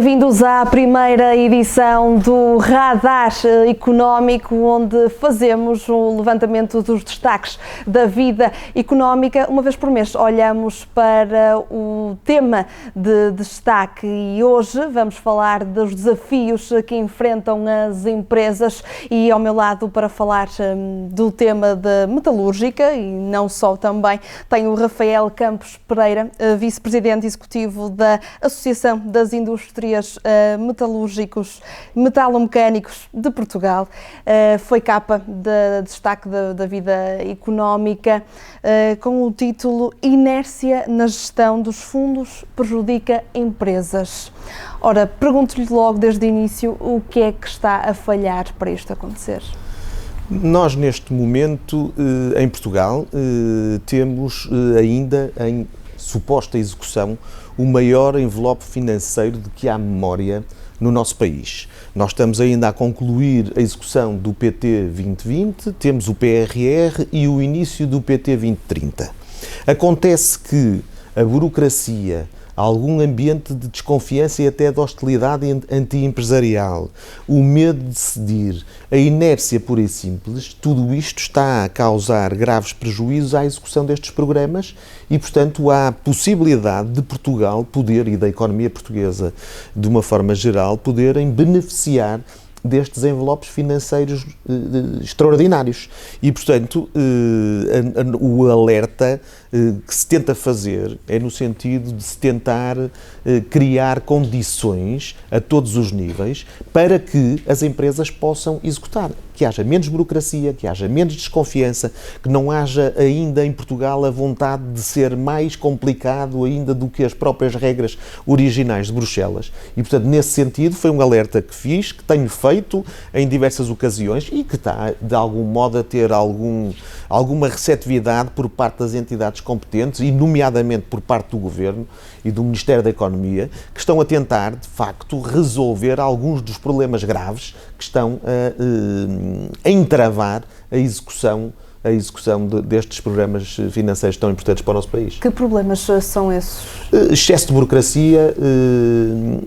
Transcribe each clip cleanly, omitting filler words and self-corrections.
Bem-vindos à primeira edição do Radar Económico, onde fazemos o levantamento dos destaques da vida económica. Uma vez por mês olhamos para o tema de destaque e hoje vamos falar dos desafios que enfrentam as empresas e ao meu lado para falar do tema da metalúrgica e não só também tenho o Rafael Campos Pereira, vice-presidente executivo da Associação das Indústrias Metalúrgicos Metalomecânicos de Portugal. Foi capa de destaque da vida económica com o título Inércia na gestão dos fundos prejudica empresas. Ora, pergunto-lhe logo desde o início o que é que está a falhar para isto acontecer? Nós, neste momento, em Portugal, temos ainda em suposta execução o maior envelope financeiro de que há memória no nosso país. Nós estamos ainda a concluir a execução do PT 2020, temos o PRR e o início do PT 2030. Acontece que a burocracia, algum ambiente de desconfiança e até de hostilidade anti-empresarial, o medo de decidir, a inércia pura e simples, tudo isto está a causar graves prejuízos à execução destes programas e, portanto, há possibilidade de Portugal poder, e da economia portuguesa de uma forma geral, poderem beneficiar destes envelopes financeiros extraordinários. E, portanto, o alerta que se tenta fazer é no sentido de se tentar criar condições a todos os níveis para que as empresas possam executar. Que haja menos burocracia, que haja menos desconfiança, que não haja ainda em Portugal a vontade de ser mais complicado ainda do que as próprias regras originais de Bruxelas. E, portanto, nesse sentido, foi um alerta que fiz, que tenho feito em diversas ocasiões e que está, de algum modo, a ter alguma receptividade por parte das entidades competentes e, nomeadamente, por parte do Governo e do Ministério da Economia, que estão a tentar, de facto, resolver alguns dos problemas graves que estão a entravar a execução destes programas financeiros tão importantes para o nosso país. Que problemas são esses? Excesso de burocracia,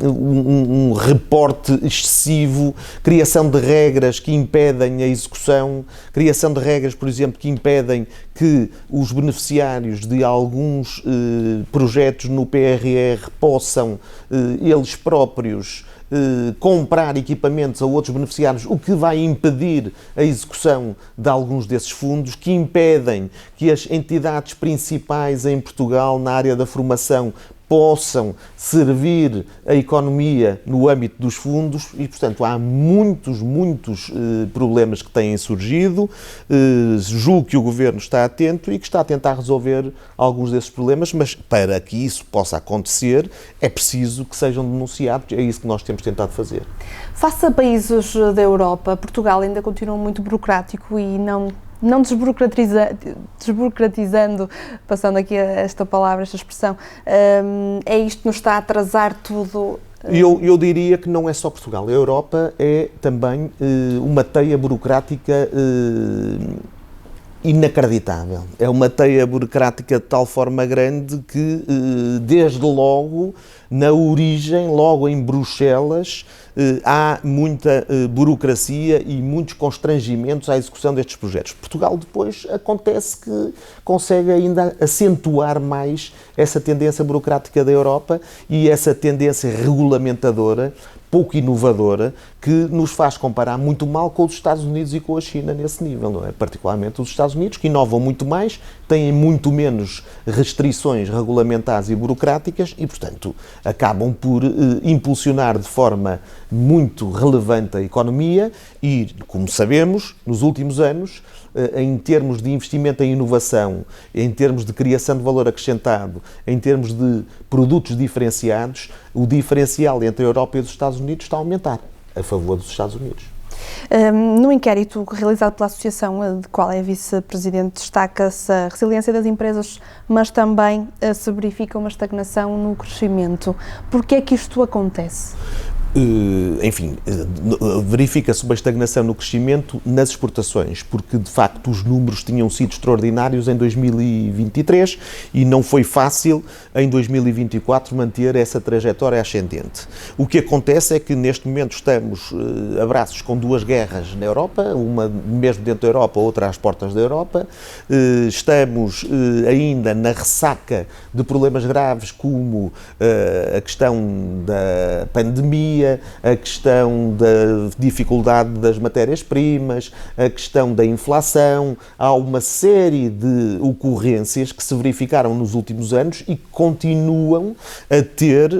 um reporte excessivo, criação de regras que impedem a execução, criação de regras, por exemplo, que impedem que os beneficiários de alguns projetos no PRR possam, eles próprios, comprar equipamentos a outros beneficiários, o que vai impedir a execução de alguns desses fundos, que impedem que as entidades principais em Portugal na área da formação possam servir a economia no âmbito dos fundos e, portanto, há muitos problemas que têm surgido. Julgo que o Governo está atento e que está a tentar resolver alguns desses problemas, mas para que isso possa acontecer é preciso que sejam denunciados, é isso que nós temos tentado fazer. Face a países da Europa, Portugal ainda continua muito burocrático e não desburocratizando, passando aqui esta palavra, esta expressão, é isto que nos está a atrasar tudo? Eu diria que não é só Portugal. A Europa é também uma teia burocrática inacreditável. É uma teia burocrática de tal forma grande que, desde logo, na origem, logo em Bruxelas, há muita burocracia e muitos constrangimentos à execução destes projetos. Portugal depois acontece que consegue ainda acentuar mais essa tendência burocrática da Europa e essa tendência regulamentadora, pouco inovadora, que nos faz comparar muito mal com os Estados Unidos e com a China nesse nível, não é? Particularmente os Estados Unidos, que inovam muito mais, têm muito menos restrições regulamentares e burocráticas e, portanto, acabam por impulsionar de forma muito relevante a economia e, como sabemos, nos últimos anos, em termos de investimento em inovação, em termos de criação de valor acrescentado, em termos de produtos diferenciados, o diferencial entre a Europa e os Estados Unidos está a aumentar, a favor dos Estados Unidos. No inquérito realizado pela Associação, de qual é vice-presidente, destaca-se a resiliência das empresas, mas também se verifica uma estagnação no crescimento. Por que é que isto acontece? Enfim, verifica-se uma estagnação no crescimento nas exportações, porque de facto os números tinham sido extraordinários em 2023 e não foi fácil em 2024 manter essa trajetória ascendente. O que acontece é que neste momento estamos abraços com duas guerras na Europa, uma mesmo dentro da Europa, outra às portas da Europa. Estamos ainda na ressaca de problemas graves como a questão da pandemia, a questão da dificuldade das matérias-primas, a questão da inflação. Há uma série de ocorrências que se verificaram nos últimos anos e que continuam a ter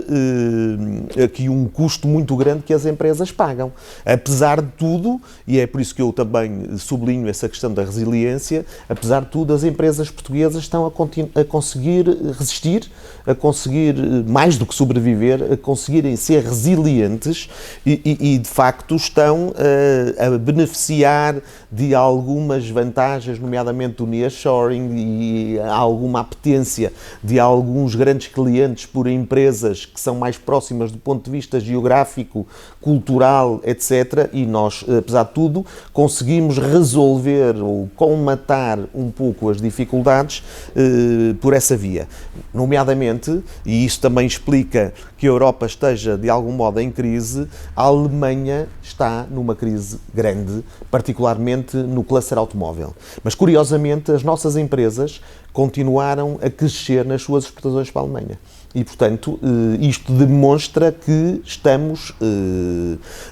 aqui um custo muito grande que as empresas pagam. Apesar de tudo, e é por isso que eu também sublinho essa questão da resiliência, apesar de tudo, as empresas portuguesas estão a conseguir resistir, a conseguir, mais do que sobreviver, a conseguirem ser resilientes e de facto estão a beneficiar de algumas vantagens, nomeadamente do nearshoring, e alguma apetência de alguns grandes clientes por empresas que são mais próximas do ponto de vista geográfico, cultural, etc. E nós, apesar de tudo, conseguimos resolver ou colmatar um pouco as dificuldades por essa via. Nomeadamente, e isso também explica que a Europa esteja de algum modo em crise, a Alemanha está numa crise grande, particularmente no cluster automóvel. Mas, curiosamente, as nossas empresas continuaram a crescer nas suas exportações para a Alemanha. E, portanto, isto demonstra que estamos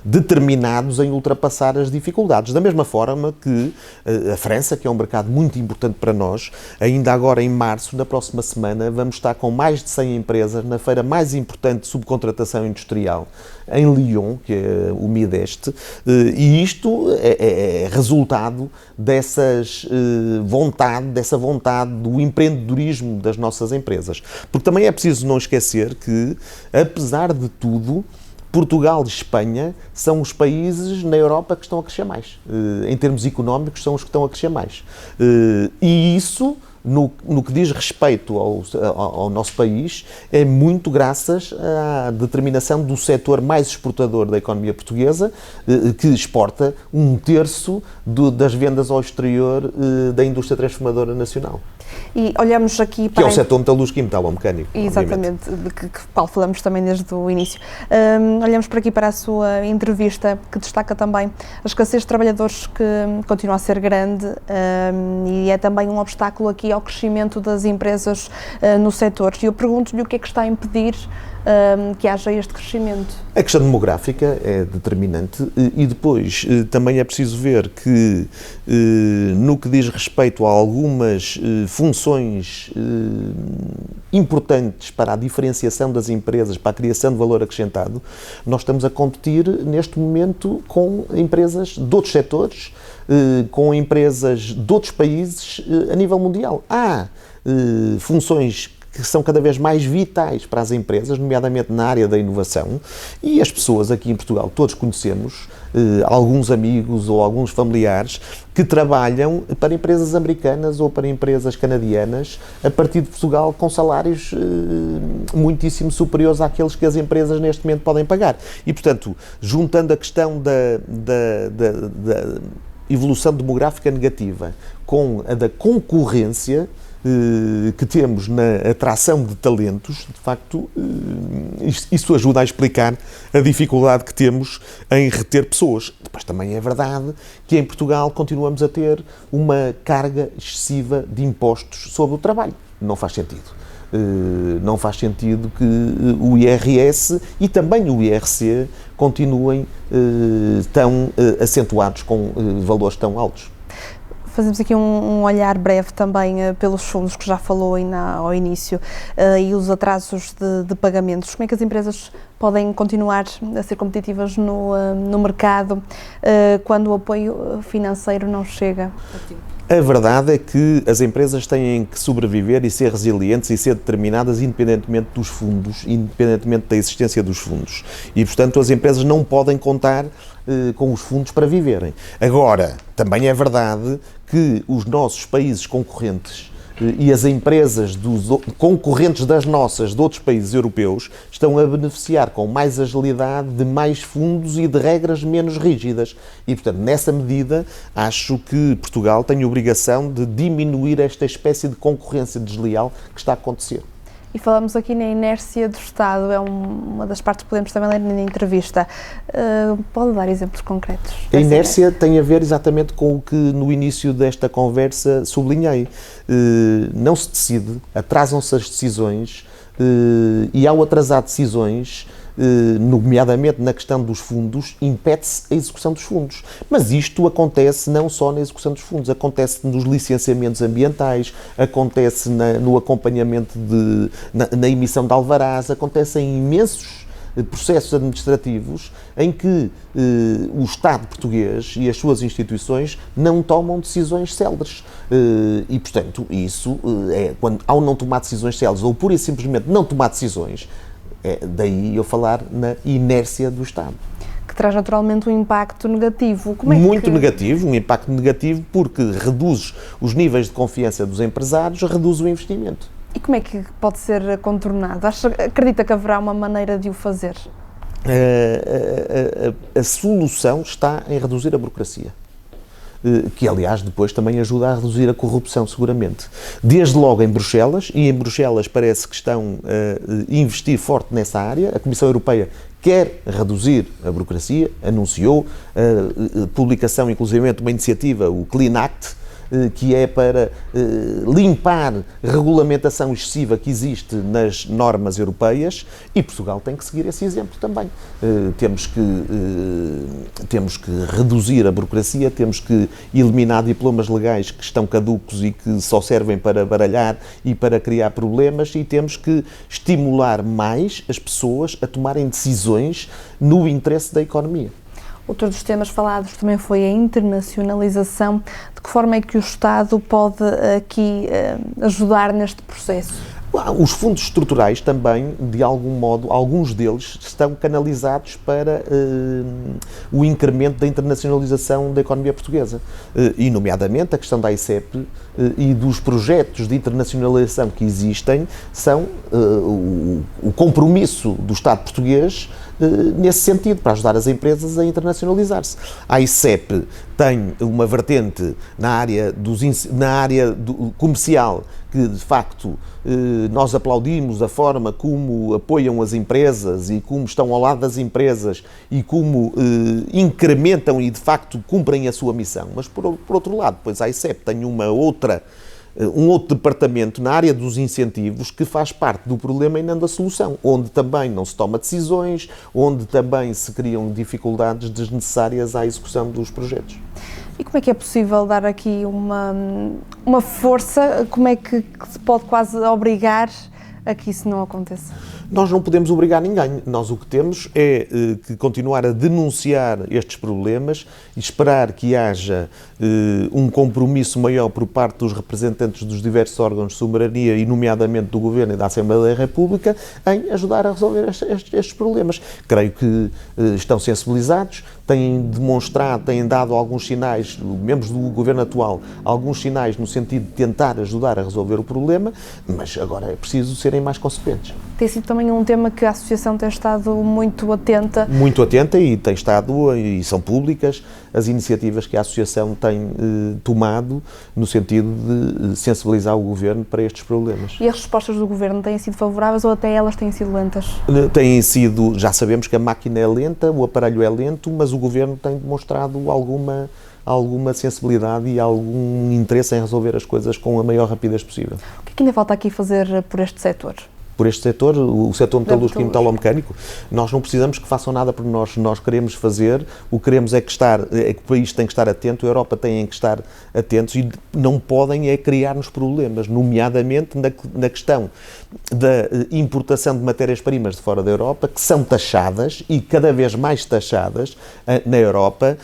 determinados em ultrapassar as dificuldades. Da mesma forma que a França, que é um mercado muito importante para nós, ainda agora em março, na próxima semana, vamos estar com mais de 100 empresas na feira mais importante de subcontratação industrial em Lyon, que é o Mideste, e isto é resultado dessa vontade do empreendedorismo das nossas empresas. Porque também é preciso não esquecer que, apesar de tudo, Portugal e Espanha são os países na Europa que estão a crescer mais. Em termos económicos, são os que estão a crescer mais. E isso, no que diz respeito ao nosso país, é muito graças à determinação do setor mais exportador da economia portuguesa, que exporta 1/3 das vendas ao exterior da indústria transformadora nacional. E olhamos aqui para... Que é o setor metalúrgico e metalomecânico. Exatamente, de que qual falamos também desde o início. Olhamos por aqui para a sua entrevista, que destaca também a escassez de trabalhadores, que continua a ser grande, e é também um obstáculo aqui ao crescimento das empresas no setor. E eu pergunto-lhe o que é que está a impedir que haja este crescimento. A questão demográfica é determinante e depois também é preciso ver que no que diz respeito a algumas funções importantes para a diferenciação das empresas, para a criação de valor acrescentado, nós estamos a competir neste momento com empresas de outros setores, com empresas de outros países a nível mundial. Há funções que são cada vez mais vitais para as empresas, nomeadamente na área da inovação, e as pessoas aqui em Portugal, todos conhecemos alguns amigos ou alguns familiares que trabalham para empresas americanas ou para empresas canadianas a partir de Portugal com salários muitíssimo superiores àqueles que as empresas neste momento podem pagar. E, portanto, juntando a questão da evolução demográfica negativa com a da concorrência que temos na atração de talentos, de facto, isso ajuda a explicar a dificuldade que temos em reter pessoas. Depois também é verdade que em Portugal continuamos a ter uma carga excessiva de impostos sobre o trabalho. Não faz sentido. Não faz sentido que o IRS e também o IRC continuem tão acentuados com valores tão altos. Fazemos aqui um olhar breve também pelos fundos, que já falou ao início, e os atrasos de pagamentos. Como é que as empresas podem continuar a ser competitivas no mercado quando o apoio financeiro não chega a tempo? A verdade é que as empresas têm que sobreviver e ser resilientes e ser determinadas independentemente dos fundos, independentemente da existência dos fundos. E, portanto, as empresas não podem contar com os fundos para viverem. Agora, também é verdade que os nossos países concorrentes e as empresas concorrentes das nossas, de outros países europeus, estão a beneficiar com mais agilidade de mais fundos e de regras menos rígidas. E, portanto, nessa medida, acho que Portugal tem a obrigação de diminuir esta espécie de concorrência desleal que está a acontecer. E falamos aqui na inércia do Estado, é uma das partes que podemos também ler na entrevista. Pode dar exemplos concretos? A inércia tem a ver exatamente com o que no início desta conversa sublinhei. Não se decide, atrasam-se as decisões e ao atrasar decisões, nomeadamente na questão dos fundos, impede-se a execução dos fundos. Mas isto acontece não só na execução dos fundos, acontece nos licenciamentos ambientais, acontece no acompanhamento, na emissão de alvarás, acontece em imensos processos administrativos em que o Estado português e as suas instituições não tomam decisões céleres. E, portanto, isso é quando, ao não tomar decisões céleres ou pura e simplesmente não tomar decisões, daí eu falar na inércia do Estado. Que traz naturalmente um impacto negativo. Muito negativo, um impacto negativo porque reduz os níveis de confiança dos empresários, reduz o investimento. E como é que pode ser contornado? Acredita que haverá uma maneira de o fazer? A solução está em reduzir a burocracia. Que, aliás, depois também ajuda a reduzir a corrupção, seguramente. Desde logo em Bruxelas, e em Bruxelas parece que estão a investir forte nessa área. A Comissão Europeia quer reduzir a burocracia, anunciou a publicação, inclusive, de uma iniciativa, o Clean Act, que é para limpar a regulamentação excessiva que existe nas normas europeias, e Portugal tem que seguir esse exemplo também. Temos que reduzir a burocracia, temos que eliminar diplomas legais que estão caducos e que só servem para baralhar e para criar problemas, e temos que estimular mais as pessoas a tomarem decisões no interesse da economia. Outro dos temas falados também foi a internacionalização. De que forma é que o Estado pode aqui ajudar neste processo? Os fundos estruturais também, de algum modo, alguns deles estão canalizados para o incremento da internacionalização da economia portuguesa. E, nomeadamente, a questão da ICEP e dos projetos de internacionalização que existem são o compromisso do Estado português nesse sentido, para ajudar as empresas a internacionalizar-se. A ICEP tem uma vertente na área comercial que, de facto, nós aplaudimos a forma como apoiam as empresas e como estão ao lado das empresas e como incrementam e, de facto, cumprem a sua missão. Mas, por outro lado, depois a ICEP tem um outro departamento na área dos incentivos que faz parte do problema e não da solução, onde também não se toma decisões, onde também se criam dificuldades desnecessárias à execução dos projetos. E como é que é possível dar aqui uma força, como é que se pode quase obrigar a que isso não aconteça? Nós não podemos obrigar ninguém. Nós o que temos é que continuar a denunciar estes problemas e esperar que haja um compromisso maior por parte dos representantes dos diversos órgãos de soberania e, nomeadamente, do Governo e da Assembleia da República, em ajudar a resolver estes problemas. Creio que estão sensibilizados, têm demonstrado, têm dado alguns sinais, membros do Governo atual, alguns sinais no sentido de tentar ajudar a resolver o problema, mas agora é preciso serem mais consequentes. Tem sido também um tema que a Associação tem estado muito atenta. Muito atenta e tem estado, e são públicas, as iniciativas que a Associação tem tomado no sentido de sensibilizar o Governo para estes problemas. E as respostas do Governo têm sido favoráveis ou até elas têm sido lentas? Têm sido, já sabemos que a máquina é lenta, o aparelho é lento, mas o Governo tem demonstrado alguma sensibilidade e algum interesse em resolver as coisas com a maior rapidez possível. O que é que ainda falta aqui fazer por este setor? Por este setor, o setor metalúrgico e metalomecânico, nós não precisamos que façam nada por nós. Nós queremos fazer, o que queremos é que o país tem que estar atento, a Europa tem que estar atentos e não podem criar-nos problemas, nomeadamente na questão da importação de matérias-primas de fora da Europa, que são taxadas e cada vez mais taxadas na Europa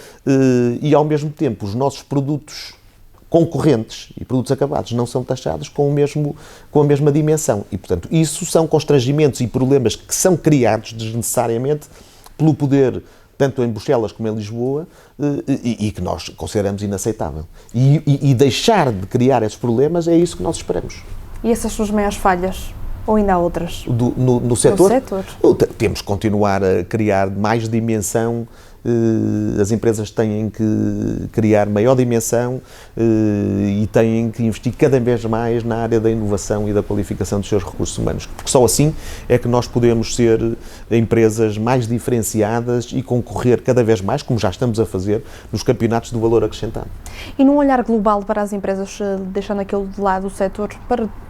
e, ao mesmo tempo, os nossos produtos concorrentes e produtos acabados não são taxados com a mesma dimensão. E, portanto, isso são constrangimentos e problemas que são criados desnecessariamente tanto em Bruxelas como em Lisboa, e que nós consideramos inaceitável. E deixar de criar esses problemas é isso que nós esperamos. E essas são as maiores falhas? Ou ainda há outras? No setor? No setor? Temos que continuar a criar mais dimensão. As empresas têm que criar maior dimensão e têm que investir cada vez mais na área da inovação e da qualificação dos seus recursos humanos, porque só assim é que nós podemos ser empresas mais diferenciadas e concorrer cada vez mais, como já estamos a fazer, nos campeonatos do valor acrescentado. E num olhar global para as empresas, deixando aquilo de lado o setor,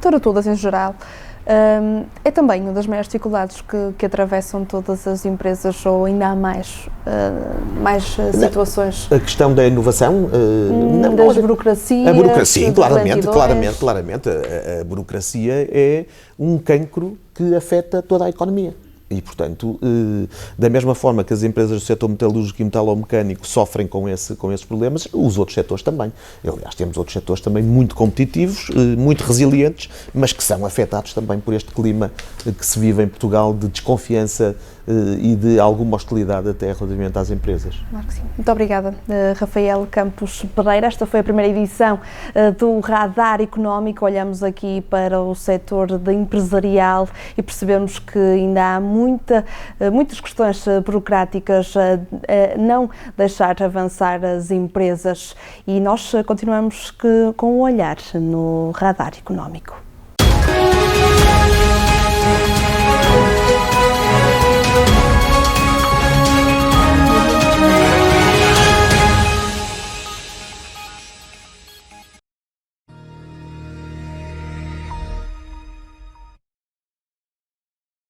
para todas em geral, é também uma das maiores dificuldades que atravessam todas as empresas, ou ainda há mais situações? A questão da inovação? Das burocracias? A burocracia, claramente. A burocracia é um cancro que afeta toda a economia. E, portanto, da mesma forma que as empresas do setor metalúrgico e metalomecânico sofrem com esses problemas, os outros setores também. Aliás, temos outros setores também muito competitivos, muito resilientes, mas que são afetados também por este clima que se vive em Portugal de desconfiança e de alguma hostilidade até relativamente às empresas. Claro que sim. Muito obrigada, Rafael Campos Pereira. Esta foi a primeira edição do Radar Económico. Olhamos aqui para o setor empresarial e percebemos que ainda há muitas questões burocráticas a não deixar avançar as empresas, e nós continuamos com o olhar no Radar Económico.